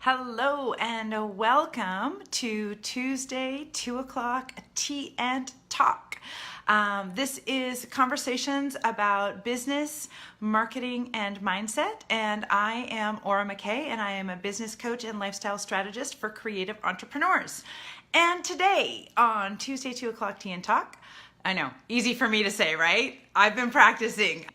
Hello and welcome to Tuesday, 2 o'clock Tea and Talk. This is conversations about business, marketing, and mindset. And I am Aura McKay, and I am a business coach and lifestyle strategist for creative entrepreneurs. And today on Tuesday, 2 o'clock Tea and Talk, I know, easy for me to say, right? I've been practicing.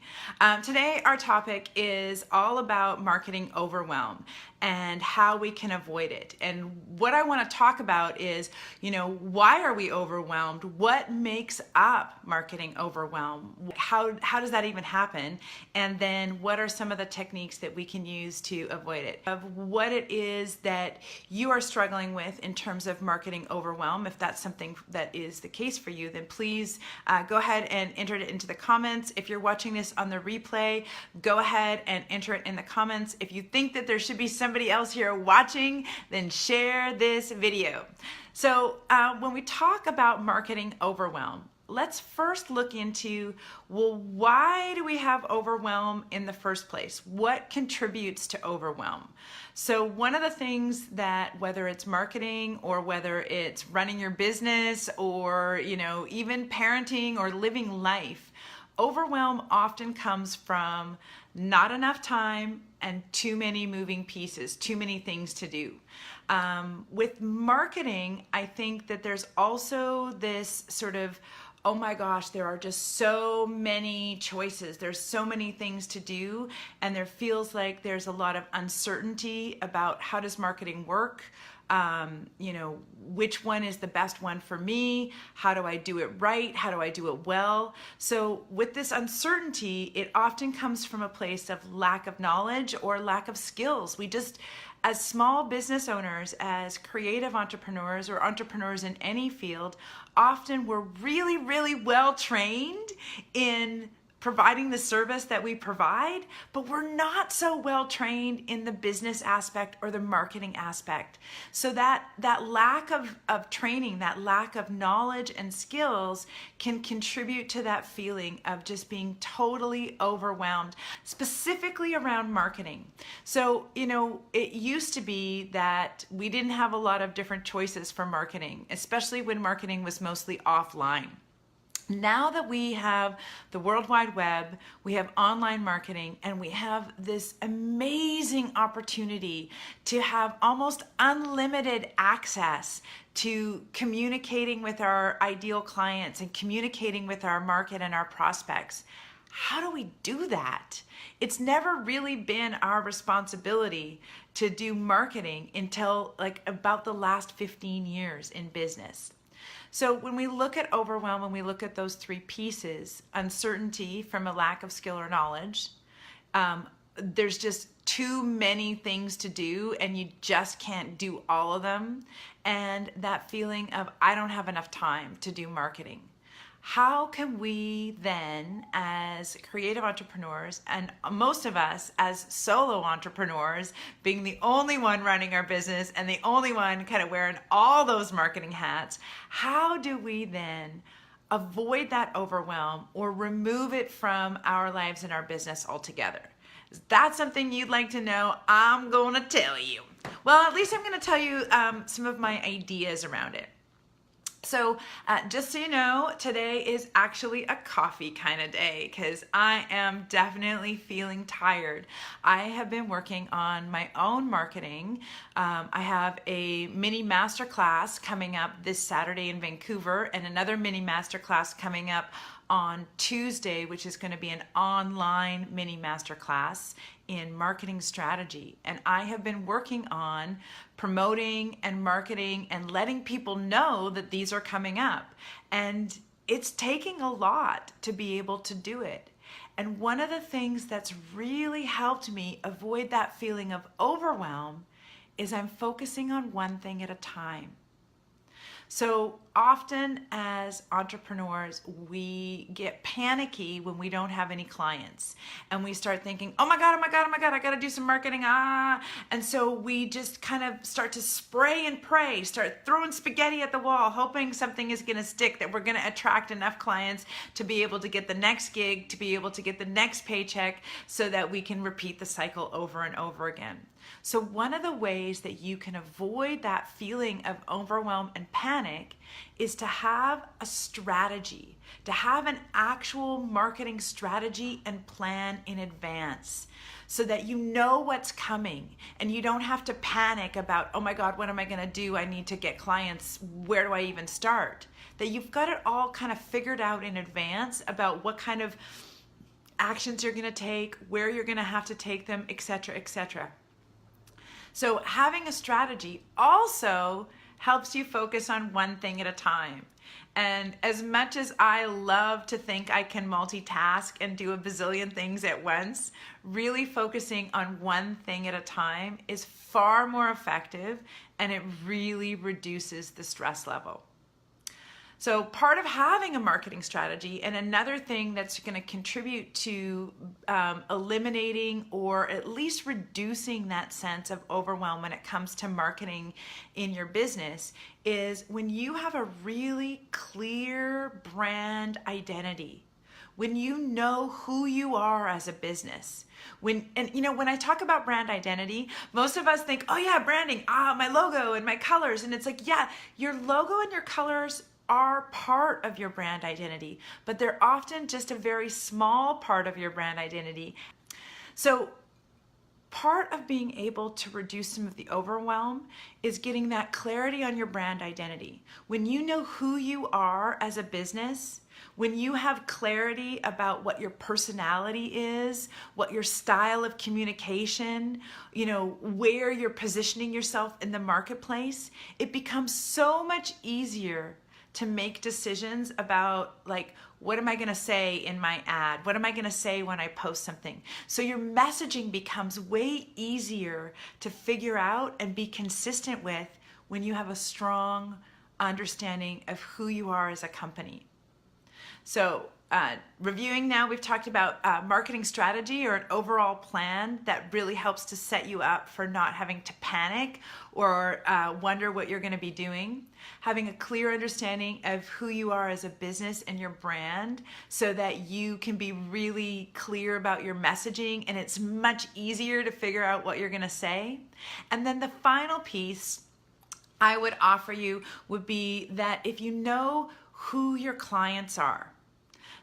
Today, our topic is all about marketing overwhelm and how we can avoid it. And what I want to talk about is, why are we overwhelmed? What makes up marketing overwhelm? How does that even happen? And then what are some of the techniques that we can use to avoid it? Of what it is that you are struggling with in terms of marketing overwhelm. If that's something that is the case for you, then please go ahead and enter it into the comments. If you're watching this on the replay, go ahead and enter it in the comments. If you think that there should be somebody else here watching, then share this video. So when we talk about marketing overwhelm, let's first look into, well, why do we have overwhelm in the first place? What contributes to overwhelm? So one of the things that, whether it's marketing or whether it's running your business or, even parenting or living life, overwhelm often comes from not enough time and too many moving pieces, too many things to do. With marketing, I think that there's also this sort of, oh my gosh, there are just so many choices. There's so many things to do, and there feels like there's a lot of uncertainty about how does marketing work. Which one is the best one for me? How do I do it right? How do I do it well? So with this uncertainty, it often comes from a place of lack of knowledge or lack of skills. We just, as small business owners, as creative entrepreneurs or entrepreneurs in any field, often we're really, really well trained in providing the service that we provide, but we're not so well trained in the business aspect or the marketing aspect. So that lack of training, that lack of knowledge and skills can contribute to that feeling of just being totally overwhelmed, specifically around marketing. So, it used to be that we didn't have a lot of different choices for marketing, especially when marketing was mostly offline. Now that we have the World Wide Web, we have online marketing, and we have this amazing opportunity to have almost unlimited access to communicating with our ideal clients and communicating with our market and our prospects. How do we do that? It's never really been our responsibility to do marketing until about the last 15 years in business. So when we look at overwhelm, when we look at those three pieces, uncertainty from a lack of skill or knowledge, there's just too many things to do and you just can't do all of them. And that feeling of, I don't have enough time to do marketing. How can we then, as creative entrepreneurs, and most of us as solo entrepreneurs, being the only one running our business and the only one kind of wearing all those marketing hats, how do we then avoid that overwhelm or remove it from our lives and our business altogether? Is that something you'd like to know? I'm going to tell you. Well, at least I'm going to tell you some of my ideas around it. So just so you know, today is actually a coffee kind of day because I am definitely feeling tired. I have been working on my own marketing. I have a mini masterclass coming up this Saturday in Vancouver and another mini masterclass coming up on Tuesday, which is going to be an online mini masterclass in marketing strategy. And I have been working on promoting and marketing and letting people know that these are coming up. And it's taking a lot to be able to do it. And one of the things that's really helped me avoid that feeling of overwhelm is I'm focusing on one thing at a time. So often as entrepreneurs, we get panicky when we don't have any clients and we start thinking, oh my God, I gotta do some marketing, And so we just kind of start to spray and pray, start throwing spaghetti at the wall, hoping something is gonna stick, that we're gonna attract enough clients to be able to get the next gig, to be able to get the next paycheck, so that we can repeat the cycle over and over again. So one of the ways that you can avoid that feeling of overwhelm and panic is to have a strategy, to have an actual marketing strategy and plan in advance, so that you know what's coming and you don't have to panic about, oh my God, what am I gonna do? I need to get clients. Where do I even start? That you've got it all kind of figured out in advance about what kind of actions you're gonna take, where you're gonna have to take them, etc., etc. So having a strategy also helps you focus on one thing at a time. And as much as I love to think I can multitask and do a bazillion things at once, really focusing on one thing at a time is far more effective, and it really reduces the stress level. So part of having a marketing strategy, and another thing that's going to contribute to eliminating or at least reducing that sense of overwhelm when it comes to marketing in your business, is when you have a really clear brand identity. When you know who you are as a business. When I talk about brand identity, most of us think, oh yeah, branding, my logo and my colors. And it's like, yeah, your logo and your colors are part of your brand identity, but they're often just a very small part of your brand identity. So part of being able to reduce some of the overwhelm is getting that clarity on your brand identity. When you know who you are as a business, when you have clarity about what your personality is, what your style of communication, where you're positioning yourself in the marketplace, it becomes so much easier to make decisions about, like, what am I gonna say in my ad? What am I gonna say when I post something? So your messaging becomes way easier to figure out and be consistent with when you have a strong understanding of who you are as a company. So reviewing now, we've talked about marketing strategy, or an overall plan that really helps to set you up for not having to panic or wonder what you're going to be doing. Having a clear understanding of who you are as a business and your brand, so that you can be really clear about your messaging and it's much easier to figure out what you're going to say. And then the final piece I would offer you would be that if you know who your clients are.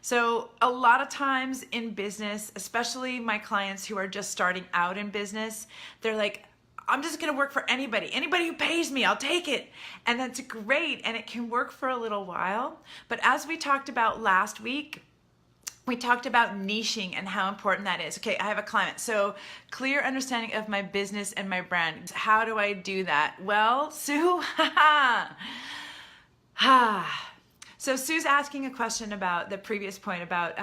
So a lot of times in business, especially my clients who are just starting out in business, they're like, I'm just gonna work for anybody who pays me, I'll take it. And that's great, and it can work for a little while. But as we talked about last week, we talked about niching and how important that is. Okay, I have a client. So clear understanding of my business and my brand. How do I do that? Well, Sue, So Sue's asking a question about the previous point about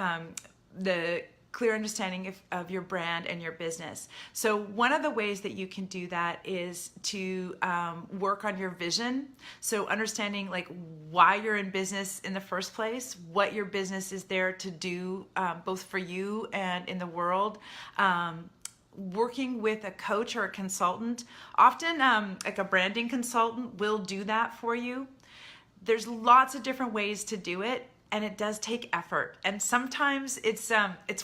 the clear understanding of your brand and your business. So one of the ways that you can do that is to work on your vision. So understanding, like, why you're in business in the first place, what your business is there to do, both for you and in the world. Working with a coach or a consultant, often like a branding consultant will do that for you. There's lots of different ways to do it, and it does take effort. And sometimes it's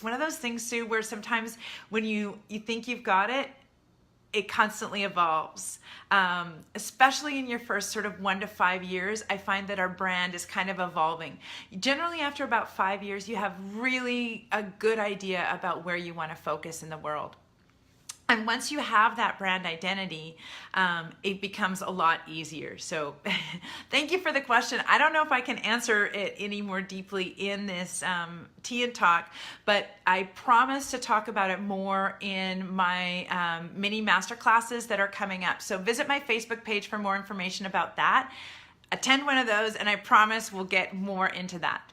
one of those things, Sue, where sometimes when you think you've got it, it constantly evolves. Especially in your first sort of 1 to 5 years, I find that our brand is kind of evolving. Generally, after about 5 years, you have really a good idea about where you want to focus in the world. And once you have that brand identity, it becomes a lot easier. So thank you for the question. I don't know if I can answer it any more deeply in this Tea and Talk, but I promise to talk about it more in my mini masterclasses that are coming up. So visit my Facebook page for more information about that. Attend one of those, and I promise we'll get more into that.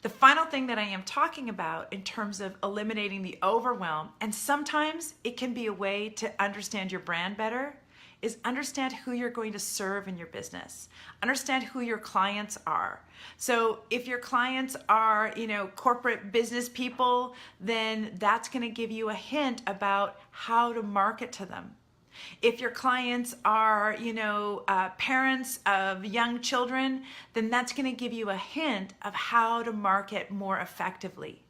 The final thing that I am talking about in terms of eliminating the overwhelm, and sometimes it can be a way to understand your brand better, is understand who you're going to serve in your business. Understand who your clients are. So if your clients are, corporate business people, then that's going to give you a hint about how to market to them. If your clients are, parents of young children, then that's going to give you a hint of how to market more effectively.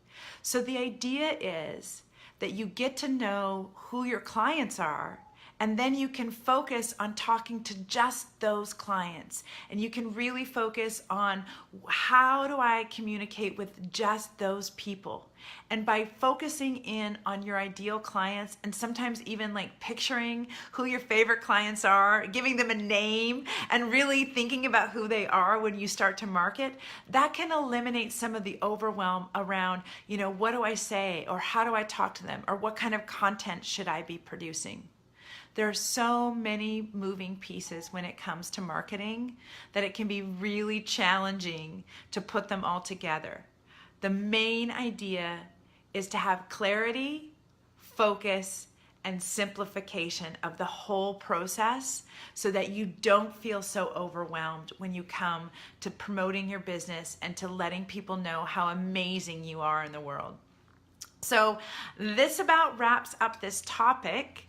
So the idea is that you get to know who your clients are, and then you can focus on talking to just those clients. And you can really focus on how do I communicate with just those people. And by focusing in on your ideal clients, and sometimes even like picturing who your favorite clients are, giving them a name, and really thinking about who they are when you start to market, that can eliminate some of the overwhelm around, what do I say, or how do I talk to them, or what kind of content should I be producing? There are so many moving pieces when it comes to marketing that it can be really challenging to put them all together. The main idea is to have clarity, focus, and simplification of the whole process so that you don't feel so overwhelmed when you come to promoting your business and to letting people know how amazing you are in the world. So this about wraps up this topic.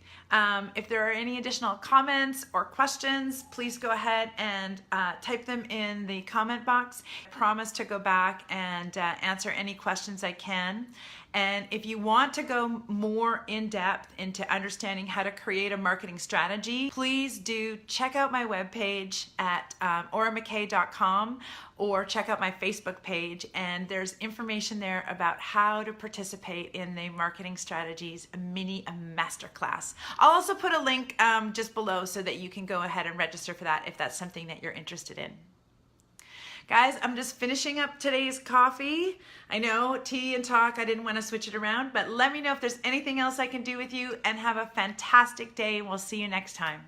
If there are any additional comments or questions, please go ahead and type them in the comment box. I promise to go back and answer any questions I can. And if you want to go more in depth into understanding how to create a marketing strategy, please do check out my webpage at auramckay.com or check out my Facebook page. And there's information there about how to participate in the marketing strategies mini masterclass. I'll also put a link just below so that you can go ahead and register for that if that's something that you're interested in. Guys, I'm just finishing up today's coffee. I know, tea and talk, I didn't want to switch it around, but let me know if there's anything else I can do with you, and have a fantastic day, and we'll see you next time.